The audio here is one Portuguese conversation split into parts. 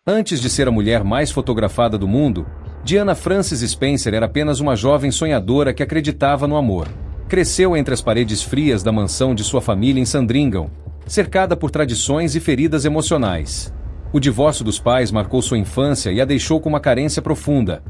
Antes de ser a mulher mais fotografada do mundo, Diana Frances Spencer era apenas uma jovem sonhadora que acreditava no amor. Cresceu entre as paredes frias da mansão de sua família em Sandringham, cercada por tradições e feridas emocionais. O divórcio dos pais marcou sua infância e a deixou com uma carência profunda,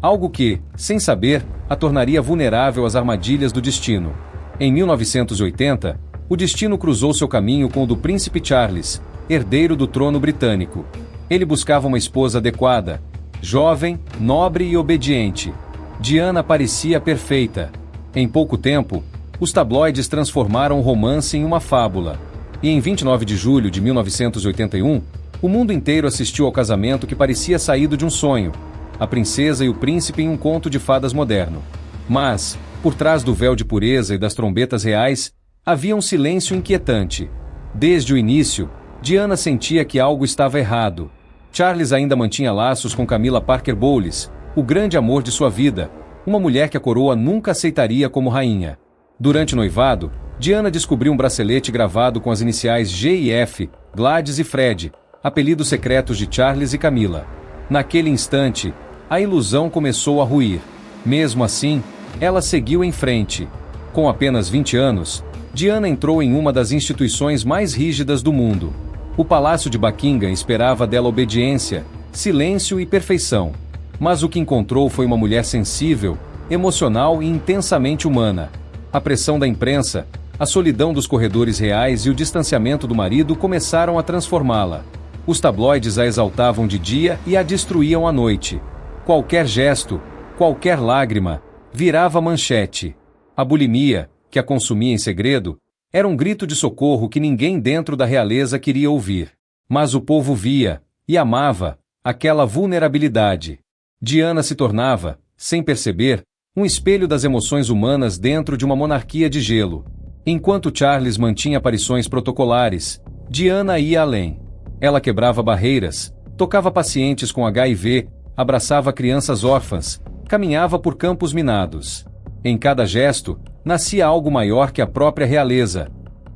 algo que, sem saber, a tornaria vulnerável às armadilhas do destino. Em 1980, o destino cruzou seu caminho com o do príncipe Charles, herdeiro do trono britânico. Ele buscava uma esposa adequada, jovem, nobre e obediente. Diana parecia perfeita. Em pouco tempo, os tabloides transformaram o romance em uma fábula. E em 29 de julho de 1981, o mundo inteiro assistiu ao casamento que parecia saído de um sonho, a princesa e o príncipe em um conto de fadas moderno. Mas, por trás do véu de pureza e das trombetas reais, havia um silêncio inquietante. Desde o início, Diana sentia que algo estava errado. Charles ainda mantinha laços com Camilla Parker Bowles, o grande amor de sua vida, uma mulher que a coroa nunca aceitaria como rainha. Durante o noivado, Diana descobriu um bracelete gravado com as iniciais G e F, Gladys e Fred, apelidos secretos de Charles e Camilla. Naquele instante, a ilusão começou a ruir. Mesmo assim, ela seguiu em frente. Com apenas 20 anos, Diana entrou em uma das instituições mais rígidas do mundo. O Palácio de Buckingham esperava dela obediência, silêncio e perfeição. Mas o que encontrou foi uma mulher sensível, emocional e intensamente humana. A pressão da imprensa, a solidão dos corredores reais e o distanciamento do marido começaram a transformá-la. Os tabloides a exaltavam de dia e a destruíam à noite. Qualquer gesto, qualquer lágrima, virava manchete. A bulimia, que a consumia em segredo, era um grito de socorro que ninguém dentro da realeza queria ouvir. Mas o povo via, e amava, aquela vulnerabilidade. Diana se tornava, sem perceber, um espelho das emoções humanas dentro de uma monarquia de gelo. Enquanto Charles mantinha aparições protocolares, Diana ia além. Ela quebrava barreiras, tocava pacientes com HIV, abraçava crianças órfãs, caminhava por campos minados. Em cada gesto, nascia algo maior que a própria realeza,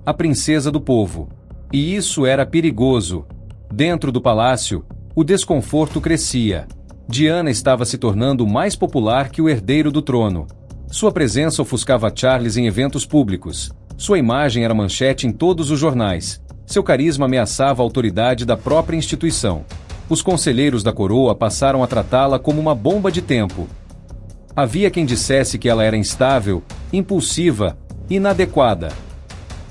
a princesa do povo. E isso era perigoso. Dentro do palácio, o desconforto crescia. Diana estava se tornando mais popular que o herdeiro do trono. Sua presença ofuscava Charles em eventos públicos. Sua imagem era manchete em todos os jornais. Seu carisma ameaçava a autoridade da própria instituição. Os conselheiros da coroa passaram a tratá-la como uma bomba de tempo. Havia quem dissesse que ela era instável, impulsiva, inadequada.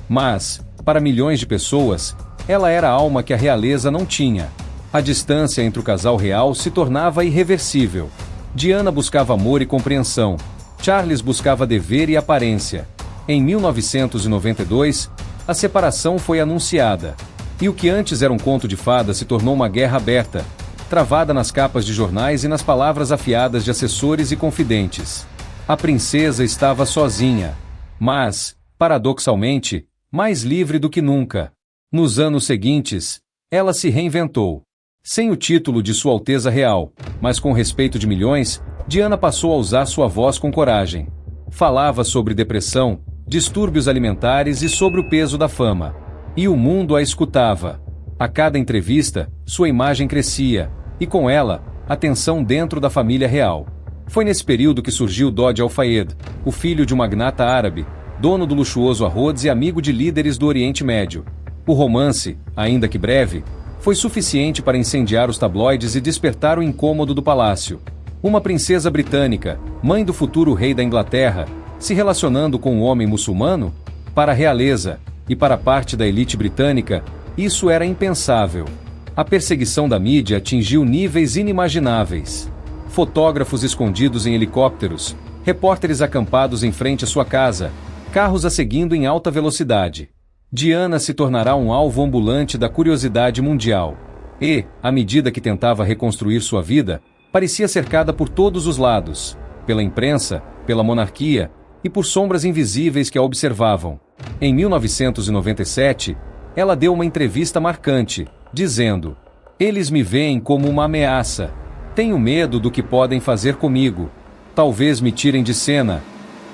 Mas, para milhões de pessoas, ela era a alma que a realeza não tinha. A distância entre o casal real se tornava irreversível. Diana buscava amor e compreensão. Charles buscava dever e aparência. Em 1992, a separação foi anunciada. E o que antes era um conto de fadas se tornou uma guerra aberta, travada nas capas de jornais e nas palavras afiadas de assessores e confidentes. A princesa estava sozinha, mas, paradoxalmente, mais livre do que nunca. Nos anos seguintes, ela se reinventou. Sem o título de Sua Alteza Real, mas com respeito de milhões, Diana passou a usar sua voz com coragem. Falava sobre depressão, distúrbios alimentares e sobre o peso da fama. E o mundo a escutava. A cada entrevista, sua imagem crescia, e com ela, a tensão dentro da família real. Foi nesse período que surgiu Dodi Al-Fayed, o filho de um magnata árabe, dono do luxuoso Harrods e amigo de líderes do Oriente Médio. O romance, ainda que breve, foi suficiente para incendiar os tabloides e despertar o incômodo do palácio. Uma princesa britânica, mãe do futuro rei da Inglaterra, se relacionando com um homem muçulmano? Para a realeza, e para parte da elite britânica, isso era impensável. A perseguição da mídia atingiu níveis inimagináveis. Fotógrafos escondidos em helicópteros, repórteres acampados em frente à sua casa, carros a seguindo em alta velocidade. Diana se tornará um alvo ambulante da curiosidade mundial. E, à medida que tentava reconstruir sua vida, parecia cercada por todos os lados, pela imprensa, pela monarquia e por sombras invisíveis que a observavam. Em 1997, ela deu uma entrevista marcante, dizendo: "Eles me veem como uma ameaça. Tenho medo do que podem fazer comigo. Talvez me tirem de cena,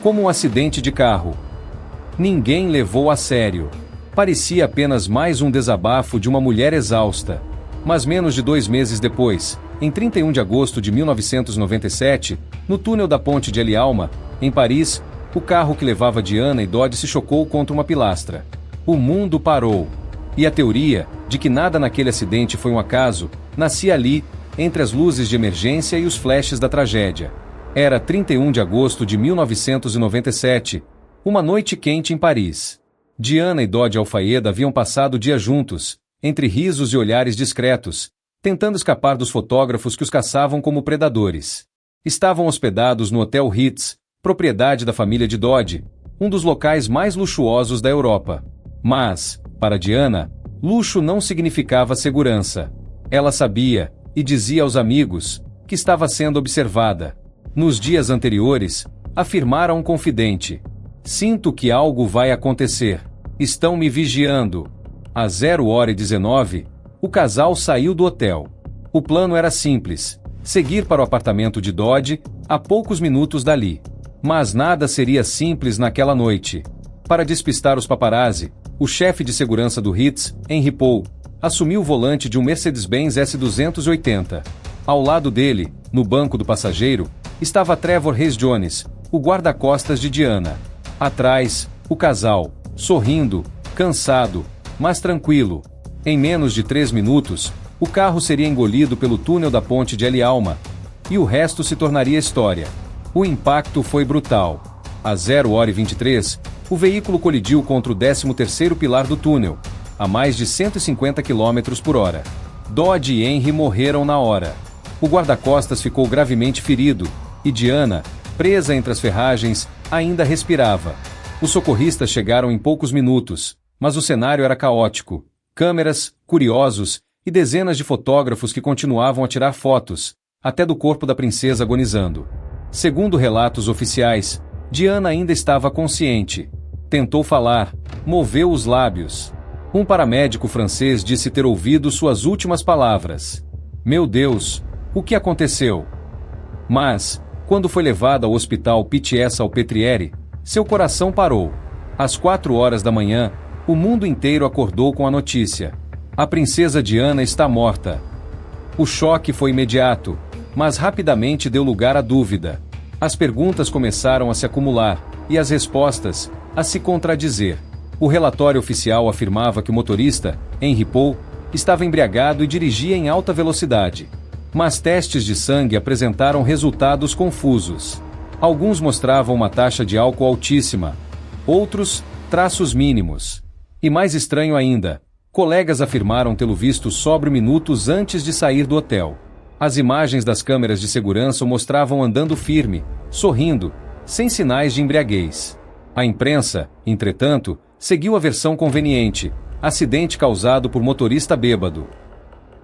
como um acidente de carro." Ninguém levou a sério. Parecia apenas mais um desabafo de uma mulher exausta. Mas menos de 2 meses depois, em 31 de agosto de 1997, no túnel da ponte de El Alma, em Paris, o carro que levava Diana e Dodi se chocou contra uma pilastra. O mundo parou. E a teoria, de que nada naquele acidente foi um acaso, nascia ali, entre as luzes de emergência e os flashes da tragédia. Era 31 de agosto de 1997, uma noite quente em Paris. Diana e Dodi Al-Fayed haviam passado o dia juntos, entre risos e olhares discretos, tentando escapar dos fotógrafos que os caçavam como predadores. Estavam hospedados no Hotel Ritz, propriedade da família de Dodi, um dos locais mais luxuosos da Europa. Mas, para Diana, luxo não significava segurança. Ela sabia, e dizia aos amigos, que estava sendo observada. Nos dias anteriores, afirmara um confidente: "Sinto que algo vai acontecer. Estão me vigiando." Às 0h19, o casal saiu do hotel. O plano era simples: seguir para o apartamento de Dodi, a poucos minutos dali. Mas nada seria simples naquela noite. Para despistar os paparazzi, o chefe de segurança do Ritz, Henry Paul, assumiu o volante de um Mercedes-Benz S280. Ao lado dele, no banco do passageiro, estava Trevor Hayes Jones, o guarda-costas de Diana. Atrás, o casal, sorrindo, cansado, mas tranquilo. Em menos de 3 minutos, o carro seria engolido pelo túnel da ponte de El Alma, e o resto se tornaria história. O impacto foi brutal. Às 0h23, o veículo colidiu contra o 13º pilar do túnel, a mais de 150 km por hora. Dodi e Henry morreram na hora. O guarda-costas ficou gravemente ferido, e Diana, presa entre as ferragens, ainda respirava. Os socorristas chegaram em poucos minutos, mas o cenário era caótico. Câmeras, curiosos e dezenas de fotógrafos que continuavam a tirar fotos, até do corpo da princesa agonizando. Segundo relatos oficiais, Diana ainda estava consciente. Tentou falar, moveu os lábios. Um paramédico francês disse ter ouvido suas últimas palavras: "Meu Deus, o que aconteceu?" Mas, quando foi levada ao hospital Pitié-Salpêtrière, seu coração parou. Às 4h da manhã, o mundo inteiro acordou com a notícia: a princesa Diana está morta. O choque foi imediato, mas rapidamente deu lugar à dúvida. As perguntas começaram a se acumular, e as respostas, a se contradizer. O relatório oficial afirmava que o motorista, Henry Paul, estava embriagado e dirigia em alta velocidade. Mas testes de sangue apresentaram resultados confusos. Alguns mostravam uma taxa de álcool altíssima, outros, traços mínimos. E mais estranho ainda, colegas afirmaram tê-lo visto sóbrio minutos antes de sair do hotel. As imagens das câmeras de segurança o mostravam andando firme, sorrindo, sem sinais de embriaguez. A imprensa, entretanto, seguiu a versão conveniente: acidente causado por motorista bêbado.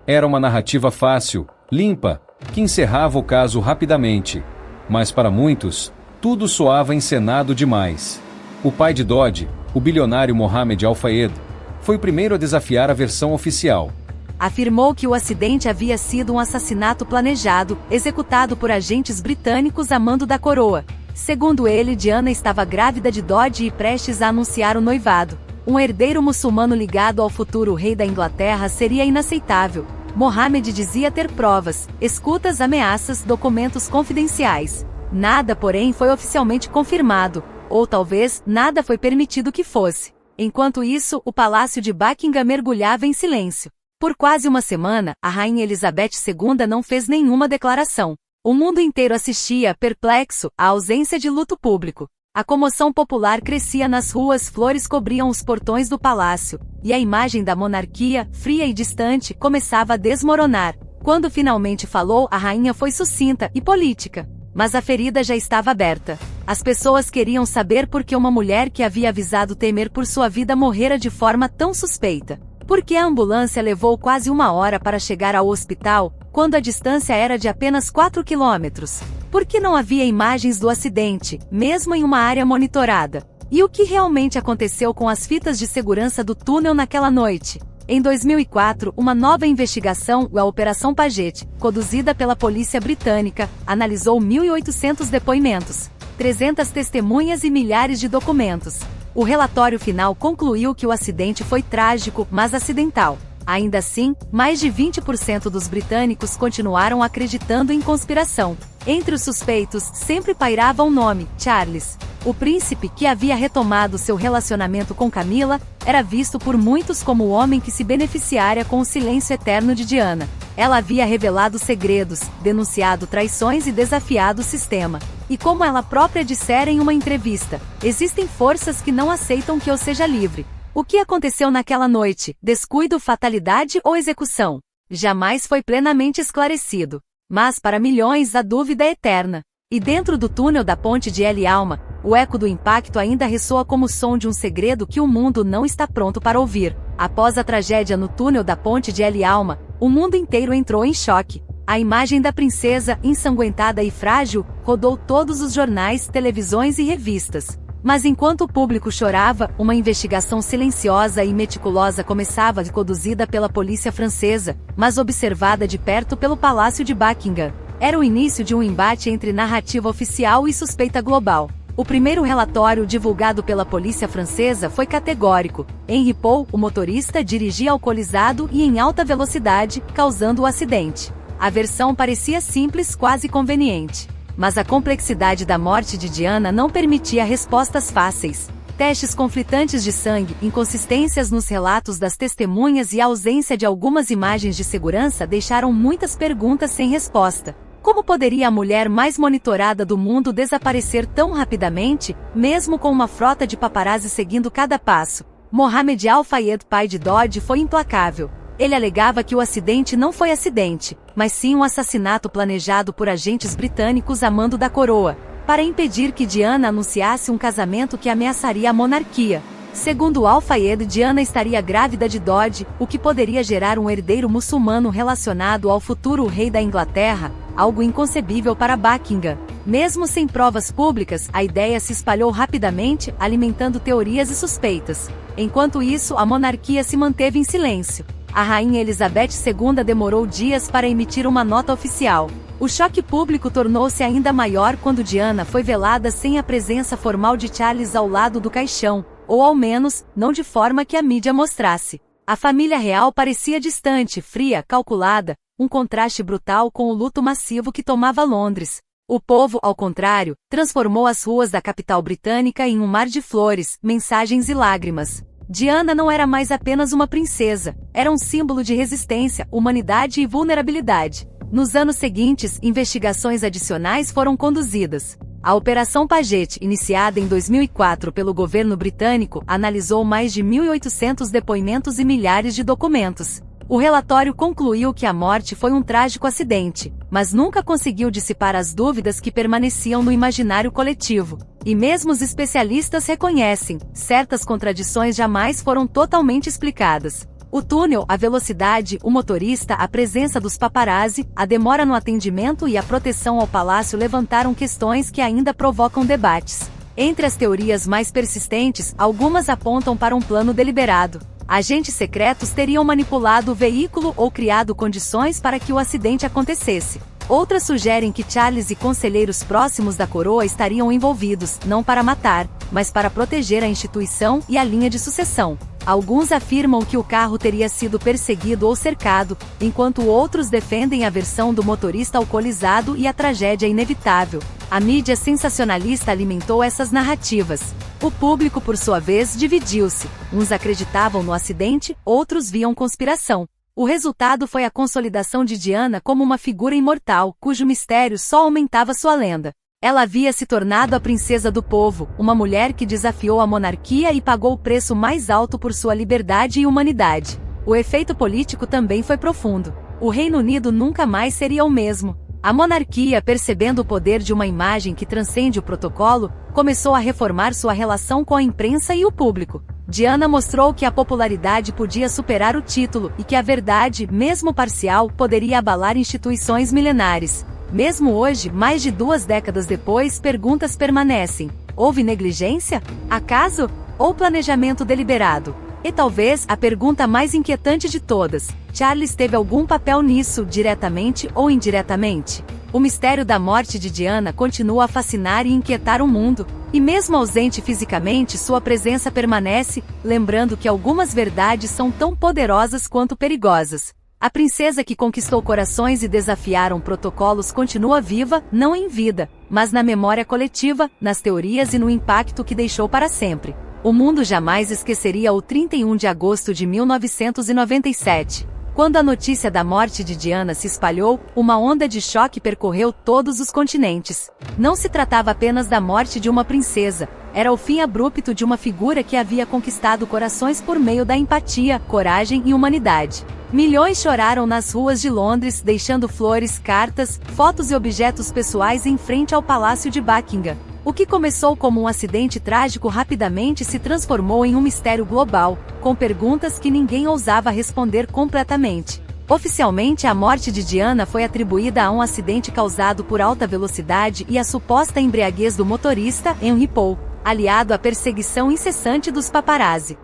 Era uma narrativa fácil, limpa, que encerrava o caso rapidamente. Mas para muitos, tudo soava encenado demais. O pai de Dodi, o bilionário Mohamed Al-Fayed, foi o primeiro a desafiar a versão oficial. Afirmou que o acidente havia sido um assassinato planejado, executado por agentes britânicos a mando da coroa. Segundo ele, Diana estava grávida de Dodi e prestes a anunciar o noivado. Um herdeiro muçulmano ligado ao futuro rei da Inglaterra seria inaceitável. Mohamed dizia ter provas, escutas, ameaças, documentos confidenciais. Nada, porém, foi oficialmente confirmado, ou talvez nada foi permitido que fosse. Enquanto isso, o palácio de Buckingham mergulhava em silêncio. Por quase uma semana, a rainha Elizabeth II não fez nenhuma declaração. O mundo inteiro assistia, perplexo, à ausência de luto público. A comoção popular crescia nas ruas, flores cobriam os portões do palácio, e a imagem da monarquia, fria e distante, começava a desmoronar. Quando finalmente falou, a rainha foi sucinta e política. Mas a ferida já estava aberta. As pessoas queriam saber por que uma mulher que havia avisado temer por sua vida morrera de forma tão suspeita. Por que a ambulância levou quase 1 hora para chegar ao hospital, quando a distância era de apenas 4 quilômetros? Por que não havia imagens do acidente, mesmo em uma área monitorada? E o que realmente aconteceu com as fitas de segurança do túnel naquela noite? Em 2004, uma nova investigação, a Operação Paget, conduzida pela polícia britânica, analisou 1.800 depoimentos, 300 testemunhas e milhares de documentos. O relatório final concluiu que o acidente foi trágico, mas acidental. Ainda assim, mais de 20% dos britânicos continuaram acreditando em conspiração. Entre os suspeitos, sempre pairava o nome, Charles. O príncipe, que havia retomado seu relacionamento com Camila, era visto por muitos como o homem que se beneficiara com o silêncio eterno de Diana. Ela havia revelado segredos, denunciado traições e desafiado o sistema. E como ela própria dissera em uma entrevista, existem forças que não aceitam que eu seja livre. O que aconteceu naquela noite? Descuido, fatalidade ou execução? Jamais foi plenamente esclarecido. Mas para milhões a dúvida é eterna. E dentro do túnel da ponte de El Alma, o eco do impacto ainda ressoa como o som de um segredo que o mundo não está pronto para ouvir. Após a tragédia no túnel da ponte de El Alma, o mundo inteiro entrou em choque. A imagem da princesa, ensanguentada e frágil, rodou todos os jornais, televisões e revistas. Mas enquanto o público chorava, uma investigação silenciosa e meticulosa começava, conduzida pela polícia francesa, mas observada de perto pelo Palácio de Buckingham. Era o início de um embate entre narrativa oficial e suspeita global. O primeiro relatório divulgado pela polícia francesa foi categórico. Henri Paul, o motorista, dirigia alcoolizado e em alta velocidade, causando o acidente. A versão parecia simples, quase conveniente. Mas a complexidade da morte de Diana não permitia respostas fáceis. Testes conflitantes de sangue, inconsistências nos relatos das testemunhas e a ausência de algumas imagens de segurança deixaram muitas perguntas sem resposta. Como poderia a mulher mais monitorada do mundo desaparecer tão rapidamente, mesmo com uma frota de paparazzi seguindo cada passo? Mohamed Al-Fayed, pai de Dodi, foi implacável. Ele alegava que o acidente não foi acidente, mas sim um assassinato planejado por agentes britânicos a mando da coroa, para impedir que Diana anunciasse um casamento que ameaçaria a monarquia. Segundo Al-Fayed, Diana estaria grávida de Dodi, o que poderia gerar um herdeiro muçulmano relacionado ao futuro rei da Inglaterra, algo inconcebível para Buckingham. Mesmo sem provas públicas, a ideia se espalhou rapidamente, alimentando teorias e suspeitas. Enquanto isso, a monarquia se manteve em silêncio. A rainha Elizabeth II demorou dias para emitir uma nota oficial. O choque público tornou-se ainda maior quando Diana foi velada sem a presença formal de Charles ao lado do caixão, ou ao menos, não de forma que a mídia mostrasse. A família real parecia distante, fria, calculada, um contraste brutal com o luto massivo que tomava Londres. O povo, ao contrário, transformou as ruas da capital britânica em um mar de flores, mensagens e lágrimas. Diana não era mais apenas uma princesa, era um símbolo de resistência, humanidade e vulnerabilidade. Nos anos seguintes, investigações adicionais foram conduzidas. A Operação Paget, iniciada em 2004 pelo governo britânico, analisou mais de 1.800 depoimentos e milhares de documentos. O relatório concluiu que a morte foi um trágico acidente, mas nunca conseguiu dissipar as dúvidas que permaneciam no imaginário coletivo. E mesmo os especialistas reconhecem, certas contradições jamais foram totalmente explicadas. O túnel, a velocidade, o motorista, a presença dos paparazzi, a demora no atendimento e a proteção ao palácio levantaram questões que ainda provocam debates. Entre as teorias mais persistentes, algumas apontam para um plano deliberado. Agentes secretos teriam manipulado o veículo ou criado condições para que o acidente acontecesse. Outras sugerem que Charles e conselheiros próximos da coroa estariam envolvidos, não para matar, mas para proteger a instituição e a linha de sucessão. Alguns afirmam que o carro teria sido perseguido ou cercado, enquanto outros defendem a versão do motorista alcoolizado e a tragédia inevitável. A mídia sensacionalista alimentou essas narrativas. O público, por sua vez, dividiu-se. Uns acreditavam no acidente, outros viam conspiração. O resultado foi a consolidação de Diana como uma figura imortal, cujo mistério só aumentava sua lenda. Ela havia se tornado a princesa do povo, uma mulher que desafiou a monarquia e pagou o preço mais alto por sua liberdade e humanidade. O efeito político também foi profundo. O Reino Unido nunca mais seria o mesmo. A monarquia, percebendo o poder de uma imagem que transcende o protocolo, começou a reformar sua relação com a imprensa e o público. Diana mostrou que a popularidade podia superar o título e que a verdade, mesmo parcial, poderia abalar instituições milenares. Mesmo hoje, mais de 2 décadas depois, perguntas permanecem. Houve negligência? Acaso? Ou planejamento deliberado? E talvez a pergunta mais inquietante de todas: Charles teve algum papel nisso, diretamente ou indiretamente? O mistério da morte de Diana continua a fascinar e inquietar o mundo, e mesmo ausente fisicamente, sua presença permanece, lembrando que algumas verdades são tão poderosas quanto perigosas. A princesa que conquistou corações e desafiaram protocolos continua viva, não em vida, mas na memória coletiva, nas teorias e no impacto que deixou para sempre. O mundo jamais esqueceria o 31 de agosto de 1997. Quando a notícia da morte de Diana se espalhou, uma onda de choque percorreu todos os continentes. Não se tratava apenas da morte de uma princesa, era o fim abrupto de uma figura que havia conquistado corações por meio da empatia, coragem e humanidade. Milhões choraram nas ruas de Londres, deixando flores, cartas, fotos e objetos pessoais em frente ao Palácio de Buckingham. O que começou como um acidente trágico rapidamente se transformou em um mistério global, com perguntas que ninguém ousava responder completamente. Oficialmente, a morte de Diana foi atribuída a um acidente causado por alta velocidade e a suposta embriaguez do motorista, Henry Paul, aliado à perseguição incessante dos paparazzi.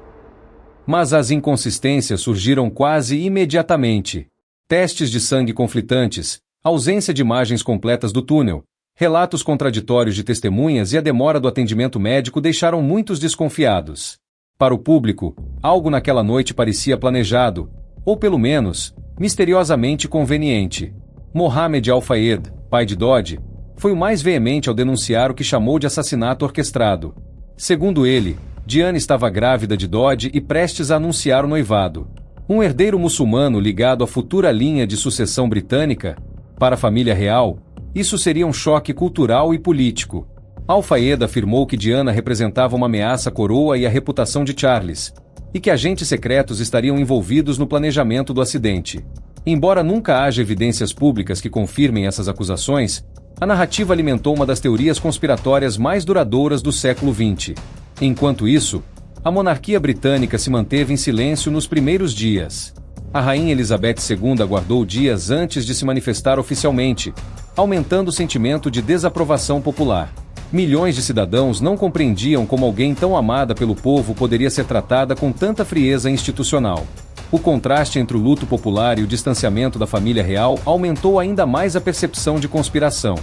Mas as inconsistências surgiram quase imediatamente. Testes de sangue conflitantes, ausência de imagens completas do túnel, relatos contraditórios de testemunhas e a demora do atendimento médico deixaram muitos desconfiados. Para o público, algo naquela noite parecia planejado, ou pelo menos, misteriosamente conveniente. Mohamed Al-Fayed, pai de Dodi, foi o mais veemente ao denunciar o que chamou de assassinato orquestrado. Segundo ele, Diana estava grávida de Dodi e prestes a anunciar o noivado. Um herdeiro muçulmano ligado à futura linha de sucessão britânica, para a família real, isso seria um choque cultural e político. Al-Fayed afirmou que Diana representava uma ameaça à coroa e à reputação de Charles, e que agentes secretos estariam envolvidos no planejamento do acidente. Embora nunca haja evidências públicas que confirmem essas acusações, a narrativa alimentou uma das teorias conspiratórias mais duradouras do século XX. Enquanto isso, a monarquia britânica se manteve em silêncio nos primeiros dias. A rainha Elizabeth II aguardou dias antes de se manifestar oficialmente, aumentando o sentimento de desaprovação popular. Milhões de cidadãos não compreendiam como alguém tão amada pelo povo poderia ser tratada com tanta frieza institucional. O contraste entre o luto popular e o distanciamento da família real aumentou ainda mais a percepção de conspiração.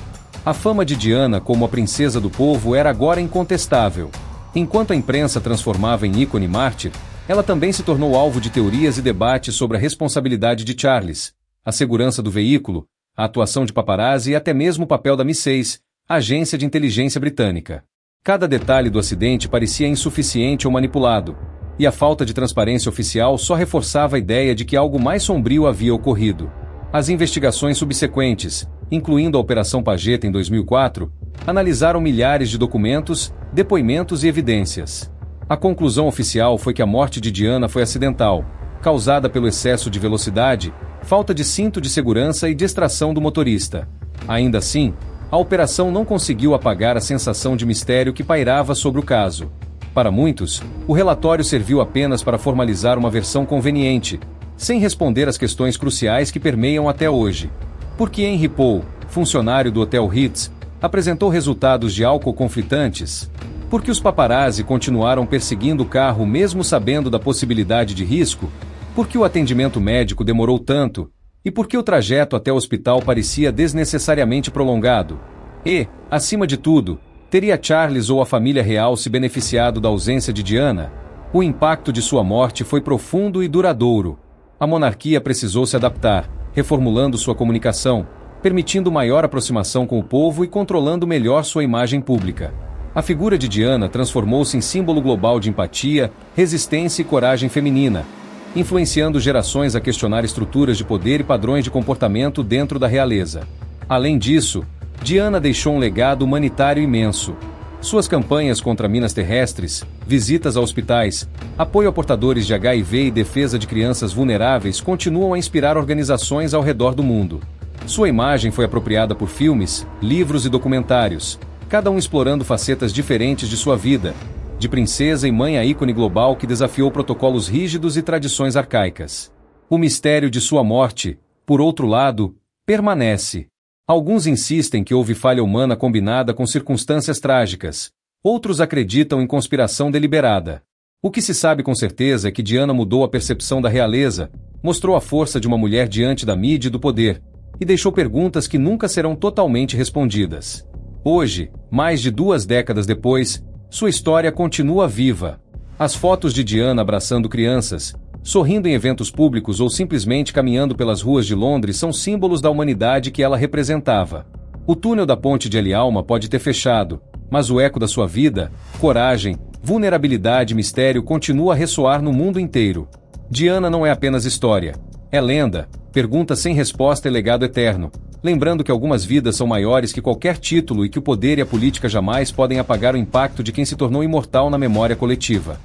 A fama de Diana como a princesa do povo era agora incontestável. Enquanto a imprensa transformava em ícone mártir, ela também se tornou alvo de teorias e debates sobre a responsabilidade de Charles, a segurança do veículo, a atuação de paparazzi e até mesmo o papel da MI6, a agência de inteligência britânica. Cada detalhe do acidente parecia insuficiente ou manipulado, e a falta de transparência oficial só reforçava a ideia de que algo mais sombrio havia ocorrido. As investigações subsequentes, incluindo a Operação Paget em 2004, analisaram milhares de documentos, depoimentos e evidências. A conclusão oficial foi que a morte de Diana foi acidental, causada pelo excesso de velocidade, falta de cinto de segurança e distração do motorista. Ainda assim, a operação não conseguiu apagar a sensação de mistério que pairava sobre o caso. Para muitos, o relatório serviu apenas para formalizar uma versão conveniente, sem responder às questões cruciais que permeiam até hoje. Por que Henry Paul, funcionário do Hotel Ritz, apresentou resultados de álcool conflitantes? Por que os paparazzi continuaram perseguindo o carro mesmo sabendo da possibilidade de risco? Por que o atendimento médico demorou tanto? E por que o trajeto até o hospital parecia desnecessariamente prolongado? E, acima de tudo, teria Charles ou a família real se beneficiado da ausência de Diana? O impacto de sua morte foi profundo e duradouro. A monarquia precisou se adaptar, reformulando sua comunicação, permitindo maior aproximação com o povo e controlando melhor sua imagem pública. A figura de Diana transformou-se em símbolo global de empatia, resistência e coragem feminina, influenciando gerações a questionar estruturas de poder e padrões de comportamento dentro da realeza. Além disso, Diana deixou um legado humanitário imenso. Suas campanhas contra minas terrestres, visitas a hospitais, apoio a portadores de HIV e defesa de crianças vulneráveis continuam a inspirar organizações ao redor do mundo. Sua imagem foi apropriada por filmes, livros e documentários, cada um explorando facetas diferentes de sua vida, de princesa e mãe a ícone global que desafiou protocolos rígidos e tradições arcaicas. O mistério de sua morte, por outro lado, permanece. Alguns insistem que houve falha humana combinada com circunstâncias trágicas, outros acreditam em conspiração deliberada. O que se sabe com certeza é que Diana mudou a percepção da realeza, mostrou a força de uma mulher diante da mídia e do poder, e deixou perguntas que nunca serão totalmente respondidas. Hoje, mais de 2 décadas depois, sua história continua viva. As fotos de Diana abraçando crianças, sorrindo em eventos públicos ou simplesmente caminhando pelas ruas de Londres são símbolos da humanidade que ela representava. O túnel da ponte de El Alma pode ter fechado, mas o eco da sua vida, coragem, vulnerabilidade e mistério continua a ressoar no mundo inteiro. Diana não é apenas história. É lenda, pergunta sem resposta e legado eterno, lembrando que algumas vidas são maiores que qualquer título e que o poder e a política jamais podem apagar o impacto de quem se tornou imortal na memória coletiva.